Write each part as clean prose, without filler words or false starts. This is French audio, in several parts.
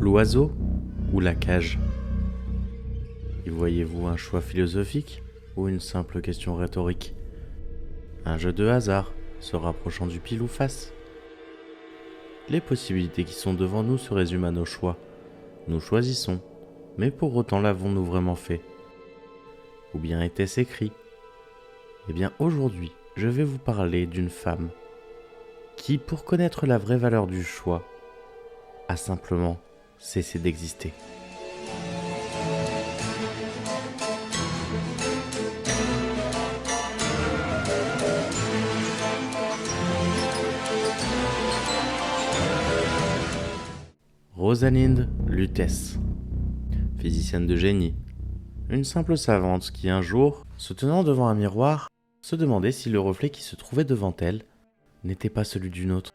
L'oiseau ou la cage? Y voyez-vous un choix philosophique ou une simple question rhétorique? Un jeu de hasard se rapprochant du pile ou face? Les possibilités qui sont devant nous se résument à nos choix. Nous choisissons, mais pour autant l'avons-nous vraiment fait? Ou bien était-ce écrit? Eh bien aujourd'hui, je vais vous parler d'une femme qui, pour connaître la vraie valeur du choix, a simplement cessé d'exister. Rosalind Lutece, physicienne de génie, une simple savante qui un jour, se tenant devant un miroir, se demandait si le reflet qui se trouvait devant elle n'était pas celui d'une autre.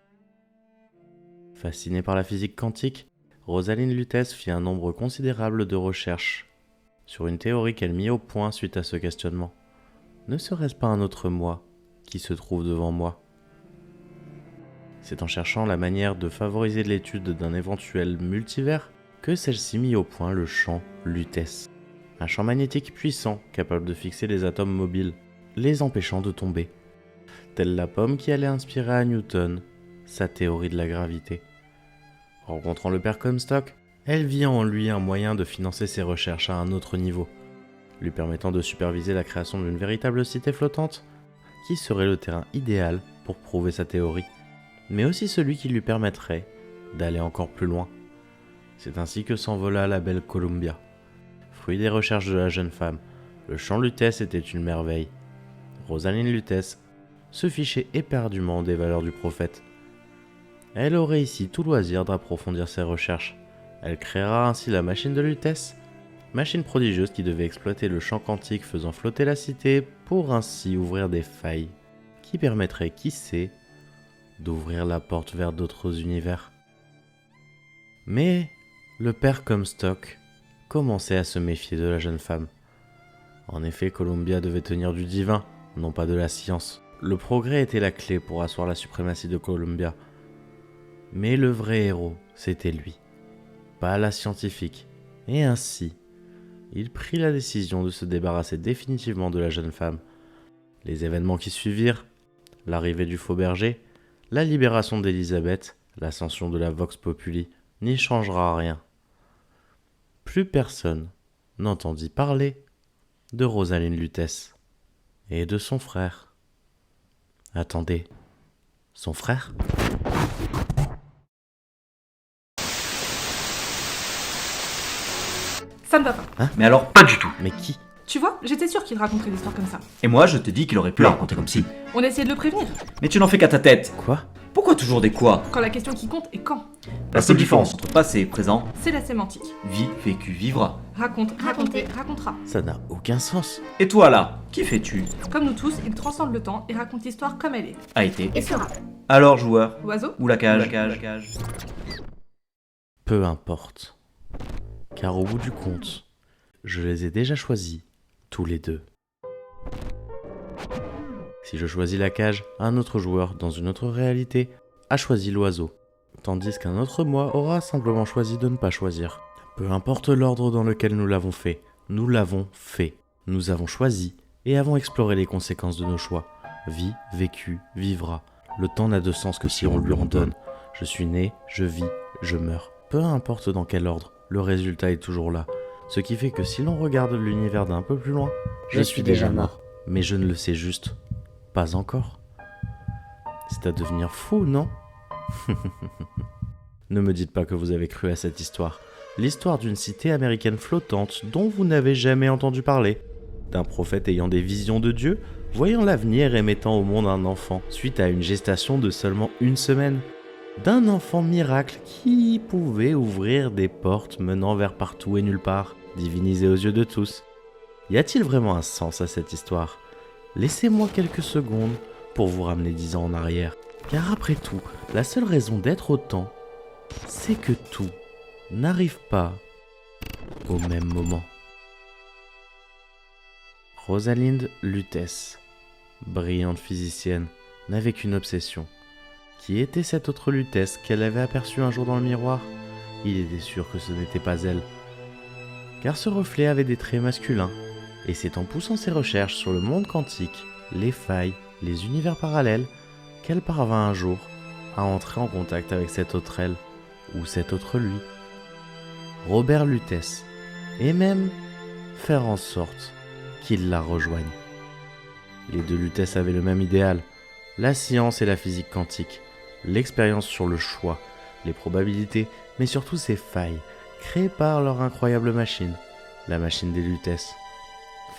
Fascinée par la physique quantique, Rosalind Lutece fit un nombre considérable de recherches sur une théorie qu'elle mit au point suite à ce questionnement. Ne serait-ce pas un autre moi qui se trouve devant moi? C'est en cherchant la manière de favoriser l'étude d'un éventuel multivers que celle-ci mit au point le champ Lutece. Un champ magnétique puissant capable de fixer les atomes mobiles, les empêchant de tomber. Telle la pomme qui allait inspirer à Newton sa théorie de la gravité. Rencontrant le père Comstock, elle vit en lui un moyen de financer ses recherches à un autre niveau, lui permettant de superviser la création d'une véritable cité flottante qui serait le terrain idéal pour prouver sa théorie, mais aussi celui qui lui permettrait d'aller encore plus loin. C'est ainsi que s'envola la belle Columbia. Fruit des recherches de la jeune femme, le champ Lutece était une merveille. Rosalind Lutece se fichait éperdument des valeurs du prophète. Elle aurait ici tout loisir d'approfondir ses recherches. Elle créera ainsi la machine de Lutece, machine prodigieuse qui devait exploiter le champ quantique faisant flotter la cité pour ainsi ouvrir des failles qui permettraient, qui sait, d'ouvrir la porte vers d'autres univers. Mais le père Comstock commençait à se méfier de la jeune femme. En effet, Columbia devait tenir du divin, non pas de la science. Le progrès était la clé pour asseoir la suprématie de Columbia. Mais le vrai héros, c'était lui, pas la scientifique. Et ainsi, il prit la décision de se débarrasser définitivement de la jeune femme. Les événements qui suivirent, l'arrivée du faux berger, la libération d'Élisabeth, l'ascension de la Vox Populi, n'y changera rien. Plus personne n'entendit parler de Rosalind Lutece et de son frère. Attendez, son frère? Ça me va pas. Mais alors, pas du tout. Mais qui? Tu vois, j'étais sûre qu'il raconterait des histoires comme ça. Et moi, je t'ai dit qu'il aurait pu la raconter comme si. On essayait de le prévenir. Mais tu n'en fais qu'à ta tête. Quoi? Pourquoi toujours des quoi? Quand la question qui compte est quand. La seule différence entre passé et présent, C'est la sémantique. vie, vécu, vivra. Raconte, raconter, racontera. Ça n'a aucun sens. Et toi là, qui fais-tu? Comme nous tous, il transcende le temps et raconte l'histoire comme elle est. A été. Et sera. Alors joueur, Oiseau. ou la cage? Peu importe. Car au bout du compte, je les ai déjà choisis, tous les deux. Si je choisis la cage, un autre joueur, dans une autre réalité, a choisi l'oiseau. Tandis qu'un autre moi aura simplement choisi de ne pas choisir. Peu importe l'ordre dans lequel nous l'avons fait, nous l'avons fait. Nous avons choisi et avons exploré les conséquences de nos choix. Vie, vécu, vivra. Le temps n'a de sens que si on lui en donne. Je suis né, je vis, je meurs. Peu importe dans quel ordre, le résultat est toujours là. Ce qui fait que si l'on regarde l'univers d'un peu plus loin, Je suis déjà mort. mais je ne le sais juste pas encore. C'est à devenir fou, non? Ne me dites pas que vous avez cru à cette histoire. L'histoire d'une cité américaine flottante dont vous n'avez jamais entendu parler. D'un prophète ayant des visions de Dieu, voyant l'avenir et mettant au monde un enfant, suite à une gestation de seulement 1 semaine. D'un enfant miracle qui pouvait ouvrir des portes menant vers partout et nulle part, divinisé aux yeux de tous. Y a-t-il vraiment un sens à cette histoire? Laissez-moi quelques secondes pour vous ramener 10 ans en arrière. Car après tout, la seule raison d'être autant, c'est que tout n'arrive pas au même moment. Rosalind Lutece, brillante physicienne, n'avait qu'une obsession. Qui était cette autre Lutece qu'elle avait aperçue un jour dans le miroir? il était sûr que ce n'était pas elle. Car ce reflet avait des traits masculins, et c'est en poussant ses recherches sur le monde quantique, les failles, les univers parallèles, qu'elle parvint un jour à entrer en contact avec cet autre elle, ou cet autre lui, Robert Lutèce, et même faire en sorte qu'il la rejoigne. Les deux Lutèce avaient le même idéal, la science et la physique quantique, l'expérience sur le choix, les probabilités, mais surtout ces failles, créées par leur incroyable machine, la machine des Lutèce.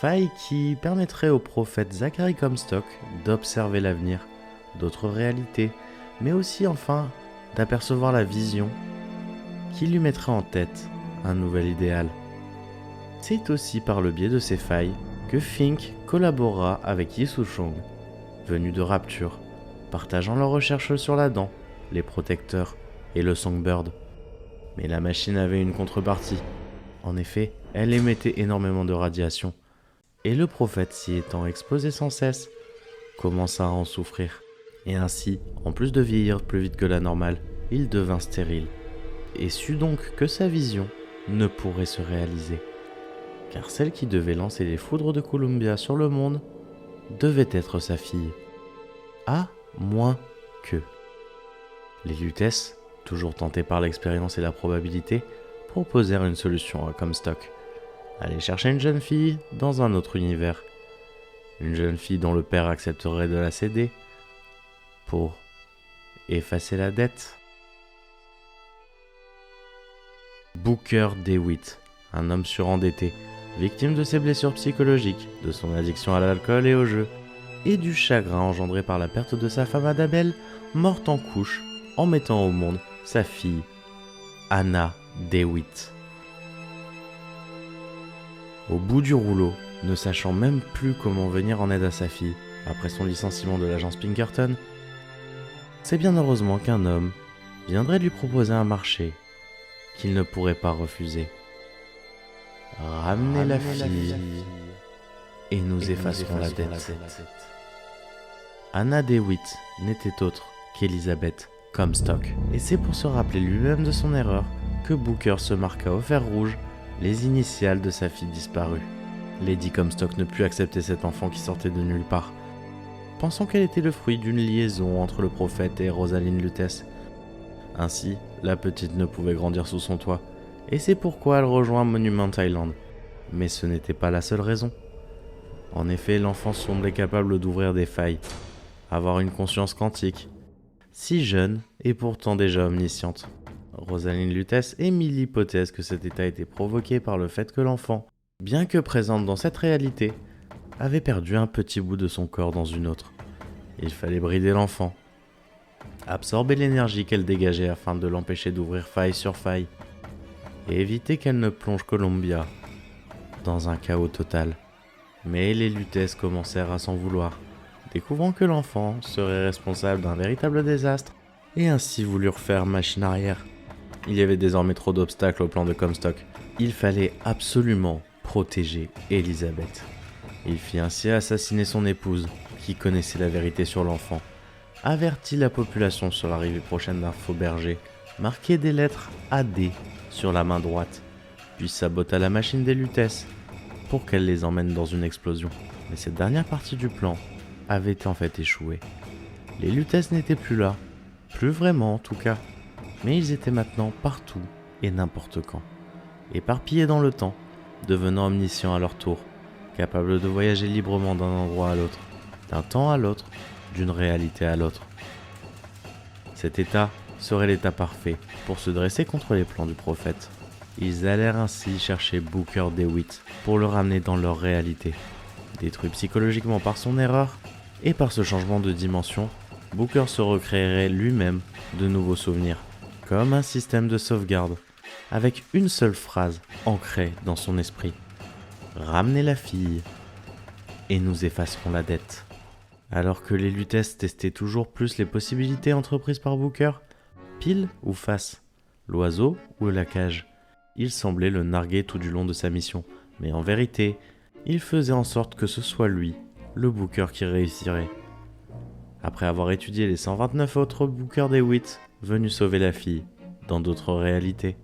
Failles qui permettraient au prophète Zachary Comstock d'observer l'avenir, d'autres réalités, mais aussi enfin d'apercevoir la vision qui lui mettrait en tête un nouvel idéal. C'est aussi par le biais de ces failles que Fink collabora avec Yi Su-chong, venu de Rapture, partageant leurs recherches sur la dent, les protecteurs et le Songbird. Mais la machine avait une contrepartie. En effet, elle émettait énormément de radiation, et le prophète, s'y étant exposé sans cesse, commença à en souffrir. Et ainsi, en plus de vieillir plus vite que la normale, il devint stérile, et sut donc que sa vision ne pourrait se réaliser, car celle qui devait lancer les foudres de Columbia sur le monde devait être sa fille, à moins que. Les Lutèce, toujours tentés par l'expérience et la probabilité, proposèrent une solution à Comstock. Aller chercher une jeune fille dans un autre univers. Une jeune fille dont le père accepterait de la céder pour effacer la dette. Booker DeWitt, un homme surendetté, victime de ses blessures psychologiques, de son addiction à l'alcool et au jeu, et du chagrin engendré par la perte de sa femme Adabel, morte en couche, en mettant au monde sa fille, Anna DeWitt. Au bout du rouleau, ne sachant même plus comment venir en aide à sa fille, après son licenciement de l'agence Pinkerton, c'est bien heureusement qu'un homme viendrait lui proposer un marché qu'il ne pourrait pas refuser. Ramenez la fille et nous effacerons la dette. Anna DeWitt n'était autre qu'Elizabeth Comstock, et c'est pour se rappeler lui-même de son erreur que Booker se marqua au fer rouge les initiales de sa fille disparue. Lady Comstock ne put accepter cet enfant qui sortait de nulle part, pensant qu'elle était le fruit d'une liaison entre le prophète et Rosalind Lutèce. Ainsi, la petite ne pouvait grandir sous son toit, et c'est pourquoi elle rejoint Monument Island. Mais ce n'était pas la seule raison. En effet, l'enfant semblait capable d'ouvrir des failles, avoir une conscience quantique, si jeune et pourtant déjà omnisciente. Rosalind Lutèce émit l'hypothèse que cet état était provoqué par le fait que l'enfant, bien que présente dans cette réalité, avait perdu un petit bout de son corps dans une autre. Il fallait brider l'enfant, absorber l'énergie qu'elle dégageait afin de l'empêcher d'ouvrir faille sur faille, et éviter qu'elle ne plonge Columbia dans un chaos total. Mais les Lutèce commencèrent à s'en vouloir, découvrant que l'enfant serait responsable d'un véritable désastre, et ainsi voulurent faire machine arrière. Il y avait désormais trop d'obstacles au plan de Comstock. Il fallait absolument protéger Elizabeth. Il fit ainsi assassiner son épouse, qui connaissait la vérité sur l'enfant, avertit la population sur l'arrivée prochaine d'un faux berger, marqué des lettres AD sur la main droite, puis sabota la machine des Lutèce pour qu'elle les emmène dans une explosion. Mais cette dernière partie du plan avait en fait échoué. Les Lutèce n'étaient plus là, plus vraiment en tout cas, mais ils étaient maintenant partout et n'importe quand, éparpillés dans le temps, devenant omniscients à leur tour, capables de voyager librement d'un endroit à l'autre, d'un temps à l'autre, d'une réalité à l'autre. Cet état serait l'état parfait pour se dresser contre les plans du prophète. Ils allèrent ainsi chercher Booker DeWitt pour le ramener dans leur réalité. Détruit psychologiquement par son erreur et par ce changement de dimension, Booker se recréerait lui-même de nouveaux souvenirs, comme un système de sauvegarde, avec une seule phrase ancrée dans son esprit. Ramenez la fille et nous effacerons la dette. Alors que les Lutèce testaient toujours plus les possibilités entreprises par Booker, pile ou face, l'oiseau ou la cage, il semblait le narguer tout du long de sa mission, mais en vérité, il faisait en sorte que ce soit lui, le Booker, qui réussirait. Après avoir étudié les 129 autres Booker DeWitt venus sauver la fille, dans d'autres réalités,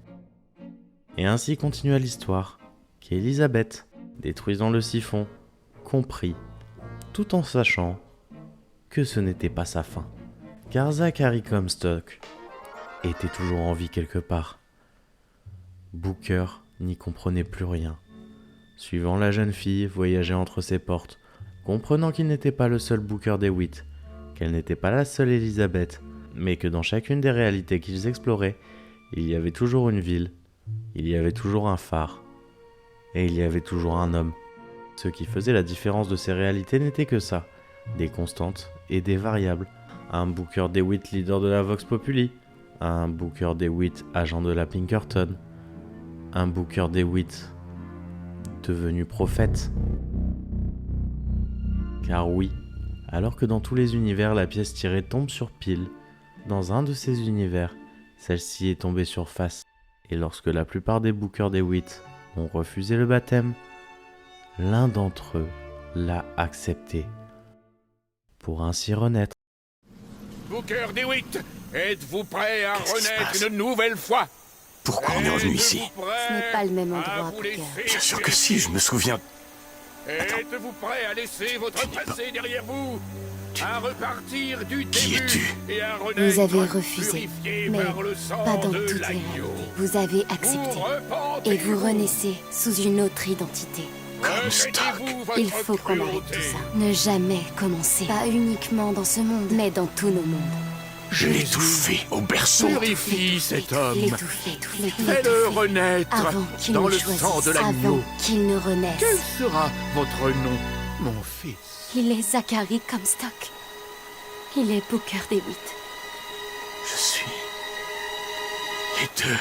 Et ainsi continua l'histoire, qu'Elisabeth, détruisant le siphon, comprit, tout en sachant que ce n'était pas sa fin. Car Zachary Comstock était toujours en vie quelque part. Booker n'y comprenait plus rien. Suivant la jeune fille voyageait entre ses portes, comprenant qu'il n'était pas le seul Booker DeWitt, qu'elle n'était pas la seule Elisabeth, mais que dans chacune des réalités qu'ils exploraient, il y avait toujours une ville, il y avait toujours un phare, et il y avait toujours un homme. Ce qui faisait la différence de ces réalités n'était que ça, des constantes et des variables. Un Booker DeWitt leader de la Vox Populi, un Booker DeWitt agent de la Pinkerton, un Booker DeWitt devenu prophète. Car oui, alors que dans tous les univers la pièce tirée tombe sur pile, dans un de ces univers, celle-ci est tombée sur face. Et lorsque la plupart des Booker DeWitt ont refusé le baptême, l'un d'entre eux l'a accepté, pour ainsi renaître. Booker DeWitt, êtes-vous prêt à Qu'est-ce qui se renaître passe une nouvelle fois? Pourquoi on est revenu ici? Ce n'est pas le même endroit, Booker. Bien sûr que si, je me souviens. Êtes-vous prêt à laisser votre passé derrière vous? À repartir du Qui début es-tu? et à Vous renaître avez refusé, purifié mais par le sang pas dans de toutes les l'agneau. réalités. Vous avez accepté. Et vous renaissez sous une autre identité. Comstock. Il faut qu'on arrête tout ça. Ne jamais commencer. Pas uniquement dans ce monde, mais dans tous nos mondes. Je l'ai tout fait au berceau. Purifie cet homme. L'étouffer, Fais-le renaître avant qu'il dans ne le sang choisisse, de l'agneau. avant qu'il ne renaisse. Quel sera votre nom, mon fils? Il est Zachary Comstock. Il est Booker DeWitt. Je suis les deux.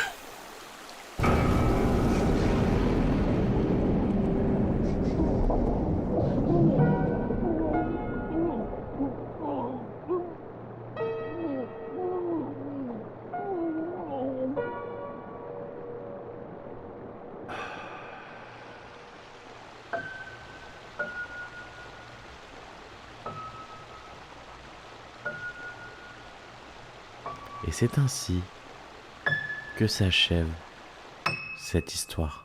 Et c'est ainsi que s'achève cette histoire.